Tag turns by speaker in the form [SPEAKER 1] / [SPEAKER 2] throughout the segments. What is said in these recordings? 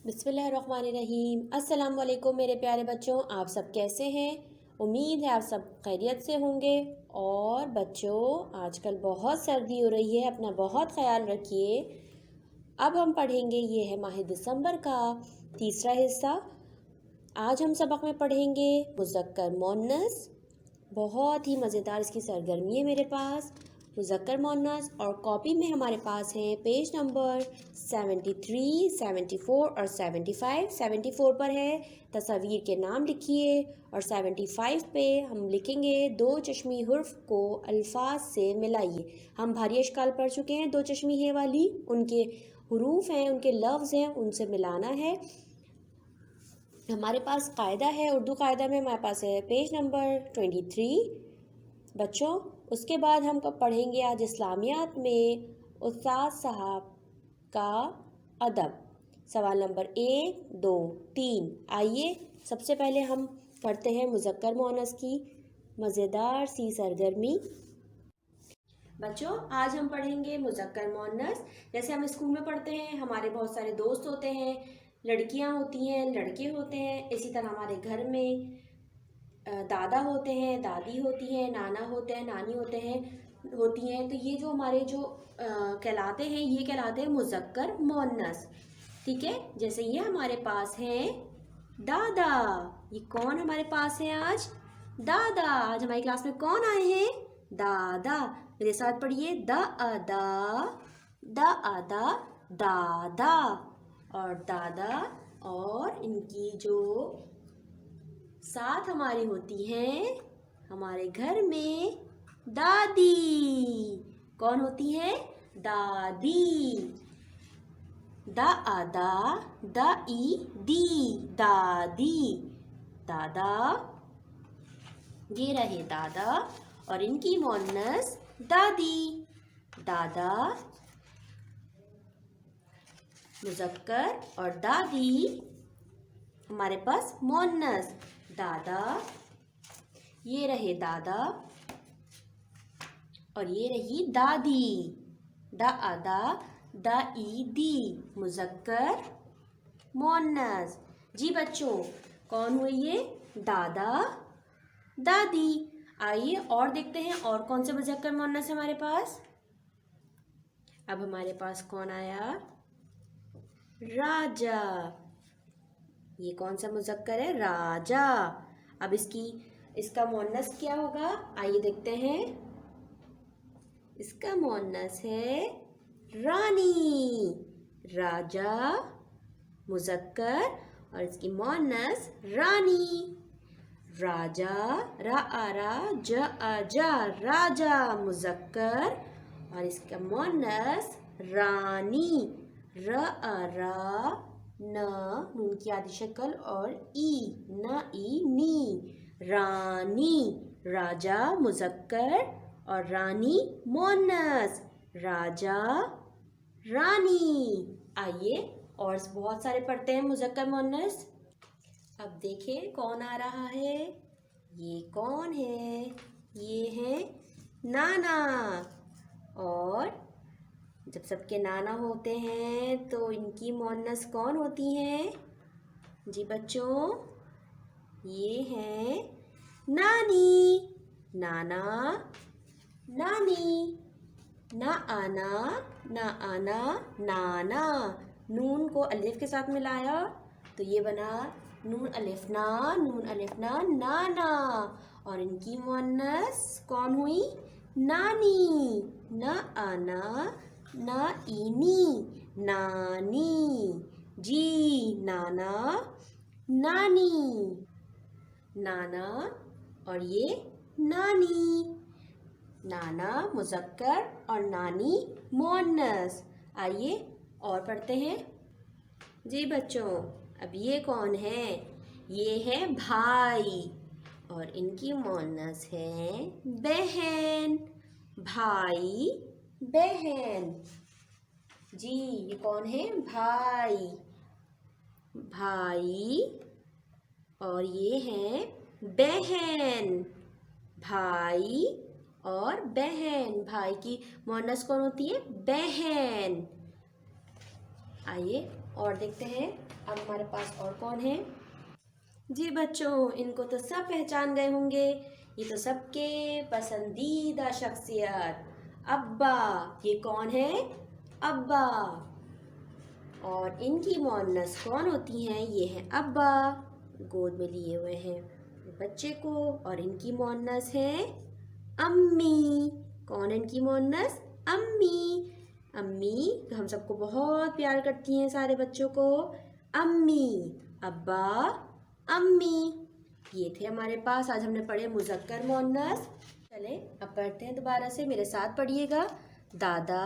[SPEAKER 1] बिस्मिल्लाहिर्रहमानिर्रहीम। अस्सलाम वालेकुम मेरे प्यारे बच्चों, आप सब कैसे हैं? उम्मीद है आप सब खैरियत से होंगे। और बच्चों, आजकल बहुत सर्दी हो रही है, अपना बहुत ख्याल रखिए। अब हम पढ़ेंगे, ये है माह दिसंबर का तीसरा हिस्सा। आज हम सबक में पढ़ेंगे मुज़क्कर मुअन्नस। बहुत ही मज़ेदार इसकी सरगर्मी है मेरे पास, मुज़क्कर मुअन्नस। और कॉपी में हमारे पास हैं पेज नंबर 73, 74 और 75। 74 पर है तस्वीर के नाम लिखिए, और 75 पे हम लिखेंगे दो चश्मी हुर्फ को अल्फाज से मिलाइए। हम भारी अशकाल पढ़ चुके हैं, दो चश्मी है वाली, उनके हुरूफ हैं, उनके लफ्ज़ हैं, उनसे मिलाना है। हमारे पास कायदा है, उर्दू कायदा में हमारे पास है पेज नंबर 23 बच्चों। उसके बाद हम पढ़ेंगे आज इस्लामियात में उस्ताद साहब का अदब, सवाल नंबर 1, 2, 3। आइए सबसे पहले हम पढ़ते हैं मुज़क्कर मुअन्नस की मज़ेदार सी सरगर्मी। बच्चों, आज हम पढ़ेंगे मुज़क्कर मुअन्नस। जैसे हम स्कूल में पढ़ते हैं, हमारे बहुत सारे दोस्त होते हैं, लड़कियां होती हैं, लड़के होते हैं। इसी तरह हमारे घर में दादा होते हैं, दादी होती हैं, नाना होते हैं, नानी होती हैं। तो ये जो हमारे जो कहलाते हैं, ये कहलाते हैं मुज़क्कर मुअन्नस। ठीक है, जैसे ये हमारे पास हैं दादा। ये कौन हमारे पास है आज? दादा। आज हमारी क्लास में कौन आए हैं? दादा। मेरे साथ पढ़िए, द अदा, द अदा, दादा। और दादा, और इनकी जो साथ हमारी होती हैं हमारे घर में दादी। कौन होती है? दादी। द अदा, द ई दी, दादी, दादा। ये रहे दादा, और इनकी मुअन्नस दादी। दादा मुज़क्कर और दादी हमारे पास मुअन्नस। दादा, ये रहे दादा, और ये रही दादी। द अदा, द ई दी, मुज़क्कर मुअन्नस। जी बच्चों, कौन हुए ये? दादा, दादी। आइए और देखते हैं और कौन से मुज़क्कर मुअन्नस है हमारे पास। अब हमारे पास कौन आया? राजा। ये कौन सा मुज़क्कर है? राजा। अब इसका मुअन्नस क्या होगा? आइए देखते हैं। इसका मुअन्नस है रानी। राजा मुज़क्कर, और इसकी मुअन्नस रानी। राजा, रा आरा, ज अजा, राजा मुज़क्कर, और इसका मुअन्नस रानी। र अरा, न, नून की आधी शक्ल, और ई, न ई नी, रानी। राजा मुज़क्कर और रानी मुअन्नस। राजा, रानी। आइए और बहुत सारे पढ़ते हैं मुज़क्कर मुअन्नस। अब देखिए कौन आ रहा है। ये कौन है? ये है नाना। और जब सबके नाना होते हैं तो इनकी मुअन्नस कौन होती हैं? जी बच्चों, ये है नानी। नाना, नानी। ना आना, ना आना, नाना। नून को अलिफ के साथ मिलाया तो ये बना नून अलिफ ना, नून अलिफ ना, नाना। और इनकी मुअन्नस कौन हुई? नानी। ना आना, ना इनी, नानी। जी, नाना, नानी। नाना और ये नानी। नाना मुज़क्कर और नानी मुअन्नस। आइए और पढ़ते हैं। जी बच्चों, अब ये कौन है? ये है भाई, और इनकी मुअन्नस है बहन। भाई, बहन। जी, ये कौन है? भाई। भाई, और ये है बहन। भाई और बहन। भाई की मुअन्नस कौन होती है? बहन। आइए اور دیکھتے ہیں اب ہمارے پاس اور کون ہیں. جی بچوں، ان کو تو سب پہچان گئے ہوں گے. یہ تو سب کے پسندیدہ شخصیت ابا. یہ کون ہے؟ ابا. اور ان کی مؤنث کون ہوتی ہیں؟ یہ ہیں ابا. گود میں لیے ہوئے ہیں بچے کو. اور ان کی مؤنث ہے امی. کون ہے ان کی مؤنث؟ امی. امی ہم سب کو بہت پیار کرتی ہیں، سارے بچوں کو. امی، ابا، امی. یہ تھے ہمارے پاس. آج ہم نے پڑھے مذکر مؤنث. چلیں اب پڑھتے ہیں دوبارہ سے، میرے ساتھ پڑھیے گا. دادا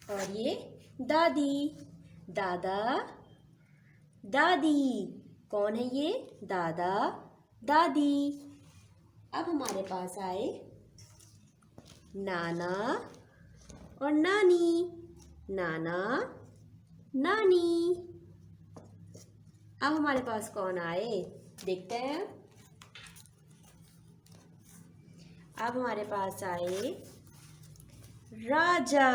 [SPEAKER 1] اور یہ دادی. دادا، دادی. کون ہے یہ؟ دادا، دادی. اب ہمارے پاس آئے نانا اور نانی. نانا، نانی. اب ہمارے پاس کون آئے؟ دیکھتے ہیں. اب ہمارے پاس آئے راجا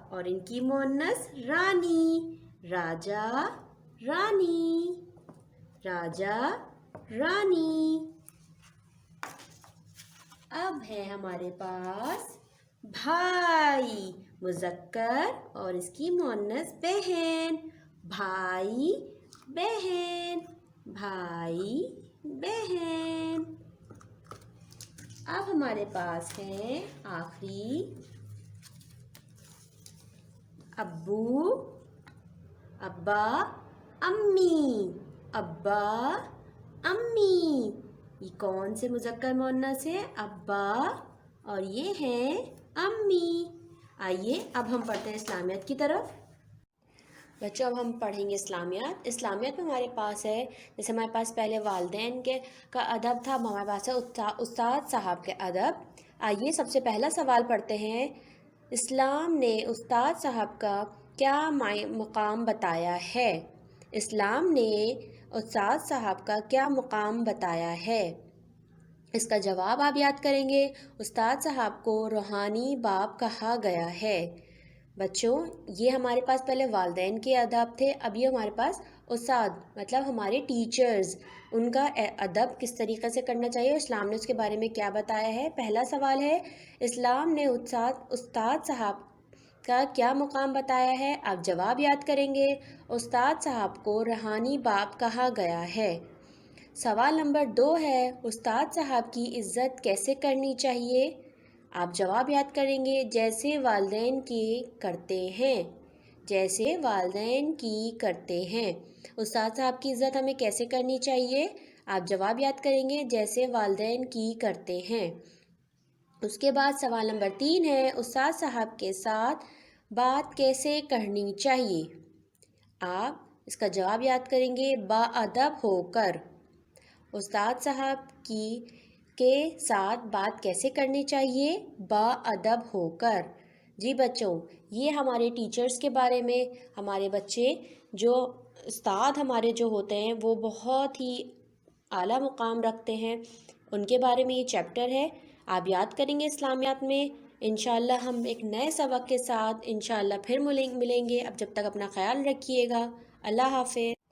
[SPEAKER 1] اور ان کی مؤنث رانی. راجا، رانی. راجا، رانی. اب ہے ہمارے پاس بھائی مذکر اور اس کی مؤنث بہن. بھائی، بہن. بھائی، بہن. اب ہمارے پاس ہیں آخری ابو، ابا، امی. ابا، امی. یہ کون سے مذکر مؤنث ہے؟ ابا اور یہ ہیں امی. آئیے اب ہم پڑھتے ہیں اسلامیات کی طرف. بچوں اب ہم پڑھیں گے اسلامیات. اسلامیات میں ہمارے پاس ہے، جیسے ہمارے پاس پہلے والدین کا ادب تھا، اب ہمارے پاس ہے استاد صاحب کے ادب. آئیے سب سے پہلا سوال پڑھتے ہیں. اسلام نے استاد صاحب کا کیا مقام بتایا ہے؟ اسلام نے استاد صاحب کا کیا مقام بتایا ہے؟ اس کا جواب آپ یاد کریں گے. استاد صاحب کو روحانی باپ کہا گیا ہے. بچوں یہ ہمارے پاس پہلے والدین کے ادب تھے، اب یہ ہمارے پاس استاد مطلب ہمارے ٹیچرز، ان کا ادب کس طریقے سے کرنا چاہیے، اسلام نے اس کے بارے میں کیا بتایا ہے. پہلا سوال ہے اسلام نے استاد صاحب کا کیا مقام بتایا ہے. آپ جواب یاد کریں گے. استاد صاحب کو روحانی باپ کہا گیا ہے. سوال نمبر 2 ہے استاد صاحب کی عزت کیسے کرنی چاہیے. آپ جواب یاد کریں گے جیسے والدین کی کرتے ہیں. جیسے والدین کی کرتے ہیں. استاد صاحب کی عزت ہمیں کیسے کرنی چاہیے؟ آپ جواب یاد کریں گے جیسے والدین کی کرتے ہیں. اس کے بعد سوال نمبر 3 ہے استاد صاحب کے ساتھ بات کیسے کرنی چاہیے. آپ اس کا جواب یاد کریں گے باادب ہو کر. استاد صاحب کے ساتھ بات کیسے کرنی چاہیے؟ باادب ہو کر. جی بچوں یہ ہمارے ٹیچرز کے بارے میں، ہمارے بچے جو استاد ہمارے جو ہوتے ہیں وہ بہت ہی اعلیٰ مقام رکھتے ہیں، ان کے بارے میں یہ چیپٹر ہے. آپ یاد کریں گے اسلامیات میں. انشاءاللہ ہم ایک نئے سبق کے ساتھ انشاءاللہ پھر ملیں گے. اب جب تک اپنا خیال رکھیے گا. اللہ حافظ.